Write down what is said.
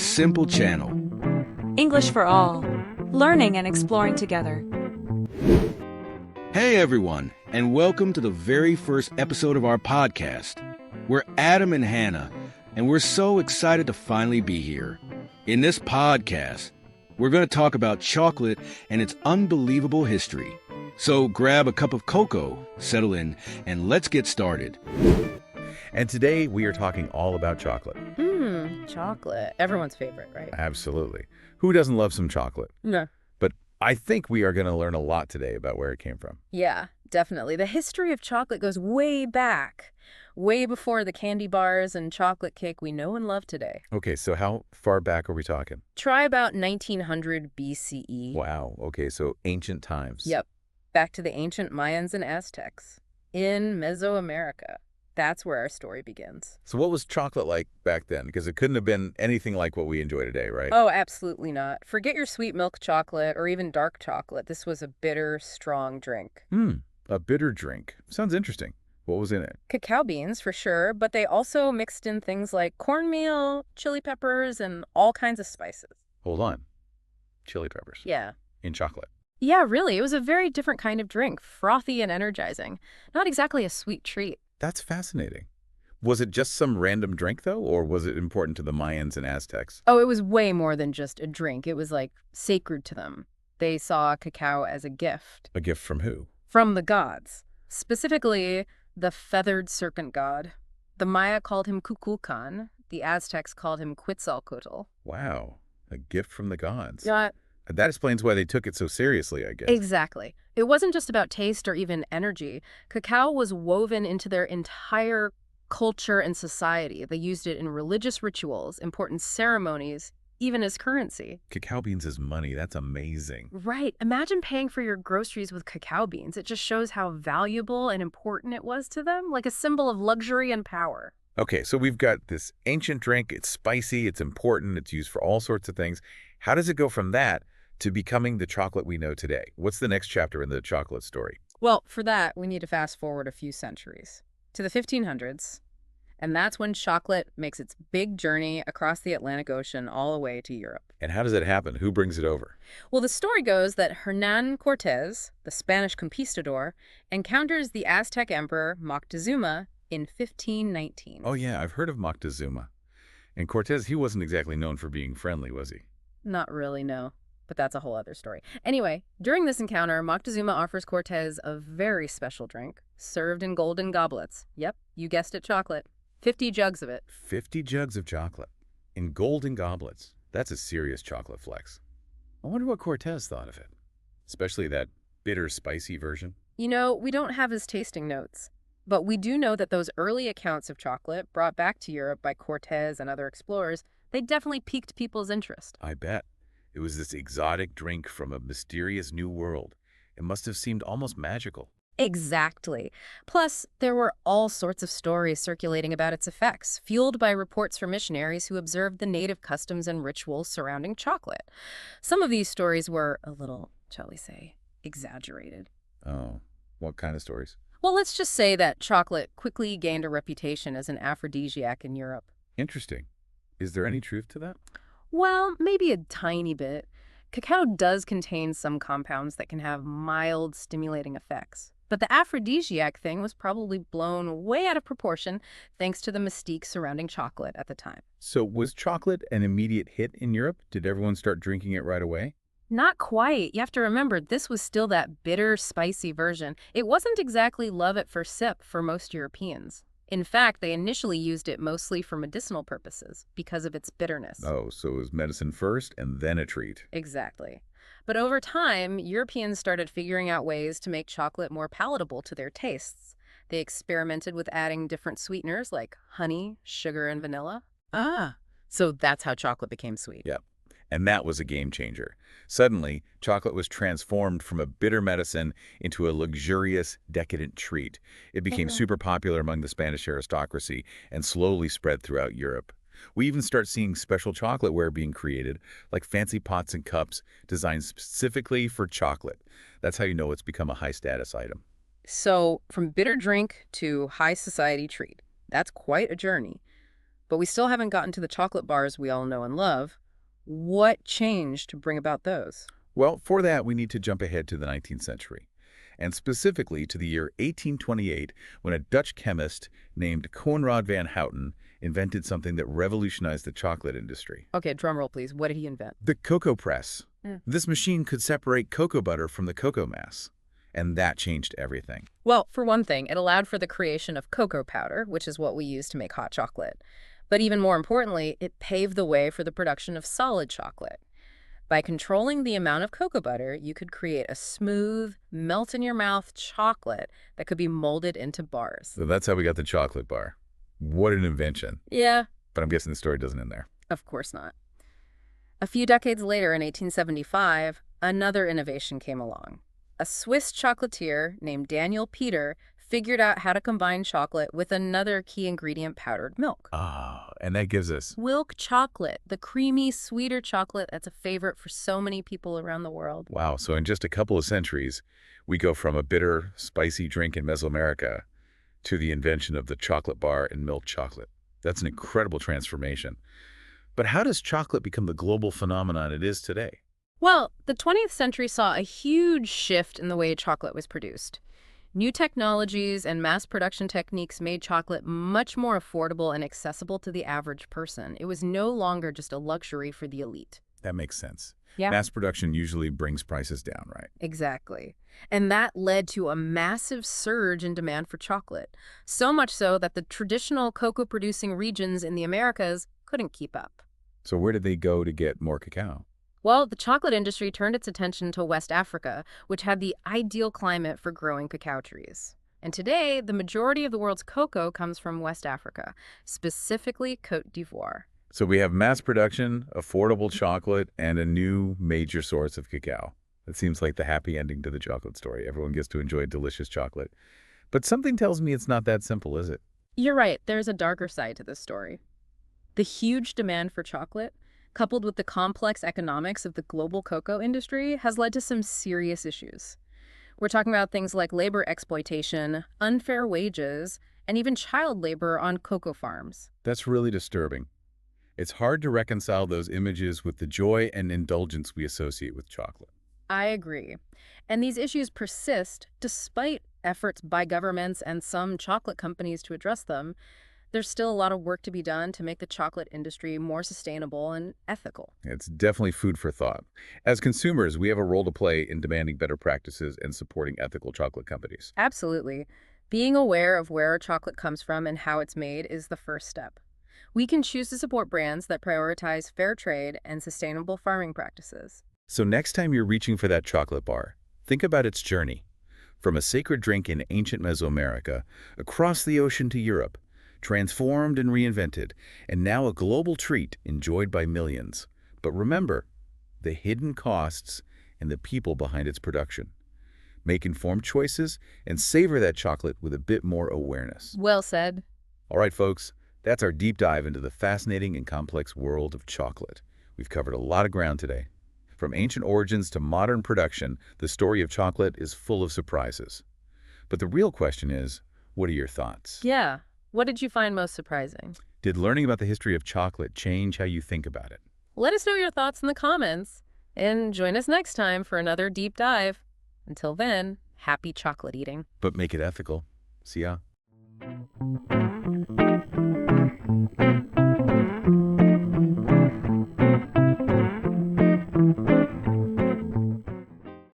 ESimple channel. English for all. Learning and exploring together. Hey everyone, and welcome to the very first episode of our podcast. We're Adam and Hana, and we're so excited to finally be here. In this podcast, we're going to talk about chocolate and its unbelievable history. So grab a cup of cocoa, settle in, and let's get started. And today we are talking all about chocolate. Chocolate. Everyone's favorite, right? Absolutely. Who doesn't love some chocolate? No. But I think we are going to learn a lot today about where it came from. Yeah, definitely. The history of chocolate goes way back, way before the candy bars and chocolate cake we know and love today. Okay, so how far back are we talking? Try about 1900 BCE. Wow. Okay, so ancient times. Yep. Back to the ancient Mayans and Aztecs in Mesoamerica. That's where our story begins. So what was chocolate like back then? Because it couldn't have been anything like what we enjoy today, right? Oh, absolutely not. Forget your sweet milk chocolate or even dark chocolate. This was a bitter, strong drink. A bitter drink. Sounds interesting. What was in it? Cacao beans, for sure, but they also mixed in things like cornmeal, chili peppers, and all kinds of spices. Hold on. Chili peppers. Yeah. In chocolate. Yeah, really. It was a very different kind of drink, frothy and energizing. Not exactly a sweet treat. That's fascinating. Was it just some random drink, though, or was it important to the Mayans and Aztecs? Oh, it was way more than just a drink. It was like sacred to them. They saw cacao as a gift. A gift from who? From the gods. Specifically, the feathered serpent god. The Maya called him Kukulkan. The Aztecs called him Quetzalcoatl. Wow. A gift from the gods. Yeah. That explains why they took it so seriously, I guess. Exactly. It wasn't just about taste or even energy. Cacao was woven into their entire culture and society. They used it in religious rituals, important ceremonies, even as currency. Cacao beans is money. That's amazing. Right. Imagine paying for your groceries with cacao beans. It just shows how valuable and important it was to them, like a symbol of luxury and power. Okay, so we've got this ancient drink. It's spicy. It's important. It's used for all sorts of things. How does it go from that to becoming the chocolate we know today? What's the next chapter in the chocolate story? Well, for that, we need to fast forward a few centuries to the 1500s. And that's when chocolate makes its big journey across the Atlantic Ocean all the way to Europe. And how does it happen? Who brings it over? Well, the story goes that Hernán Cortés, the Spanish conquistador, encounters the Aztec emperor Moctezuma in 1519. Oh, yeah, I've heard of Moctezuma. And Cortés, he wasn't exactly known for being friendly, was he? Not really, no. But that's a whole other story. Anyway, during this encounter, Moctezuma offers Cortés a very special drink, served in golden goblets. Yep, you guessed it, chocolate. 50 jugs of it. 50 jugs of chocolate in golden goblets. That's a serious chocolate flex. I wonder what Cortés thought of it, especially that bitter, spicy version. You know, we don't have his tasting notes, but we do know that those early accounts of chocolate brought back to Europe by Cortés and other explorers, they definitely piqued people's interest. I bet. It was this exotic drink from a mysterious new world. It must have seemed almost magical. Exactly. Plus, there were all sorts of stories circulating about its effects, fueled by reports from missionaries who observed the native customs and rituals surrounding chocolate. Some of these stories were a little, shall we say, exaggerated. Oh, what kind of stories? Well, let's just say that chocolate quickly gained a reputation as an aphrodisiac in Europe. Interesting. Is there any truth to that? Well, maybe a tiny bit. Cacao does contain some compounds that can have mild stimulating effects. But the aphrodisiac thing was probably blown way out of proportion thanks to the mystique surrounding chocolate at the time. So was chocolate an immediate hit in Europe? Did everyone start drinking it right away? Not quite. You have to remember, this was still that bitter, spicy version. It wasn't exactly love at first sip for most Europeans. In fact, they initially used it mostly for medicinal purposes because of its bitterness. Oh, so it was medicine first and then a treat. Exactly. But over time, Europeans started figuring out ways to make chocolate more palatable to their tastes. They experimented with adding different sweeteners like honey, sugar, and vanilla. So that's how chocolate became sweet. Yep. And that was a game changer. Suddenly, chocolate was transformed from a bitter medicine into a luxurious, decadent treat. It became super popular among the Spanish aristocracy and slowly spread throughout Europe. We even start seeing special chocolateware being created, like fancy pots and cups designed specifically for chocolate. That's how you know it's become a high-status item. So from bitter drink to high society treat, that's quite a journey. But we still haven't gotten to the chocolate bars we all know and love. What changed to bring about those? Well, for that, we need to jump ahead to the 19th century, and specifically to the year 1828, when a Dutch chemist named Coenraad van Houten invented something that revolutionized the chocolate industry. Okay, drum roll, please. What did he invent? The cocoa press. Mm. This machine could separate cocoa butter from the cocoa mass, and that changed everything. Well, for one thing, it allowed for the creation of cocoa powder, which is what we use to make hot chocolate. But even more importantly, it paved the way for the production of solid chocolate. By controlling the amount of cocoa butter, you could create a smooth, melt-in-your-mouth chocolate that could be molded into bars. So that's how we got the chocolate bar. What an invention. Yeah, But I'm guessing the story doesn't end there. of course not. A few decades later, in 1875, another innovation came along. A Swiss chocolatier named Daniel Peter figured out how to combine chocolate with another key ingredient, powdered milk. And that gives us... Milk chocolate, the creamy, sweeter chocolate that's a favorite for so many people around the world. Wow, so in just a couple of centuries, we go from a bitter, spicy drink in Mesoamerica to the invention of the chocolate bar and milk chocolate. That's an incredible transformation. But how does chocolate become the global phenomenon it is today? Well, the 20th century saw a huge shift in the way chocolate was produced. New technologies and mass production techniques made chocolate much more affordable and accessible to the average person. It was no longer just a luxury for the elite. That makes sense. Yeah. Mass production usually brings prices down, right? Exactly. And that led to a massive surge in demand for chocolate. So much so that the traditional cocoa-producing regions in the Americas couldn't keep up. So where did they go to get more cacao? Well, the chocolate industry turned its attention to West Africa, which had the ideal climate for growing cacao trees. And today, the majority of the world's cocoa comes from West Africa, specifically Côte d'Ivoire. So we have mass production, affordable chocolate, and a new major source of cacao. It seems like the happy ending to the chocolate story. Everyone gets to enjoy delicious chocolate. But something tells me it's not that simple, is it? You're right, there's a darker side to this story. The huge demand for chocolate, coupled with the complex economics of the global cocoa industry, has led to some serious issues. We're talking about things like labor exploitation, unfair wages, and even child labor on cocoa farms. That's really disturbing. It's hard to reconcile those images with the joy and indulgence we associate with chocolate. I agree. And these issues persist despite efforts by governments and some chocolate companies to address them. There's still a lot of work to be done to make the chocolate industry more sustainable and ethical. It's definitely food for thought. As consumers, we have a role to play in demanding better practices and supporting ethical chocolate companies. Absolutely. Being aware of where our chocolate comes from and how it's made is the first step. We can choose to support brands that prioritize fair trade and sustainable farming practices. So next time you're reaching for that chocolate bar, think about its journey. From a sacred drink in ancient Mesoamerica, across the ocean to Europe, transformed and reinvented, and now a global treat enjoyed by millions. But remember, the hidden costs and the people behind its production. Make informed choices and savor that chocolate with a bit more awareness. Well said. All right, folks, that's our deep dive into the fascinating and complex world of chocolate. We've covered a lot of ground today. From ancient origins to modern production, the story of chocolate is full of surprises. But the real question is, what are your thoughts? Yeah. What did you find most surprising? Did learning about the history of chocolate change how you think about it? Let us know your thoughts in the comments. And join us next time for another deep dive. Until then, happy chocolate eating. But make it ethical. See ya.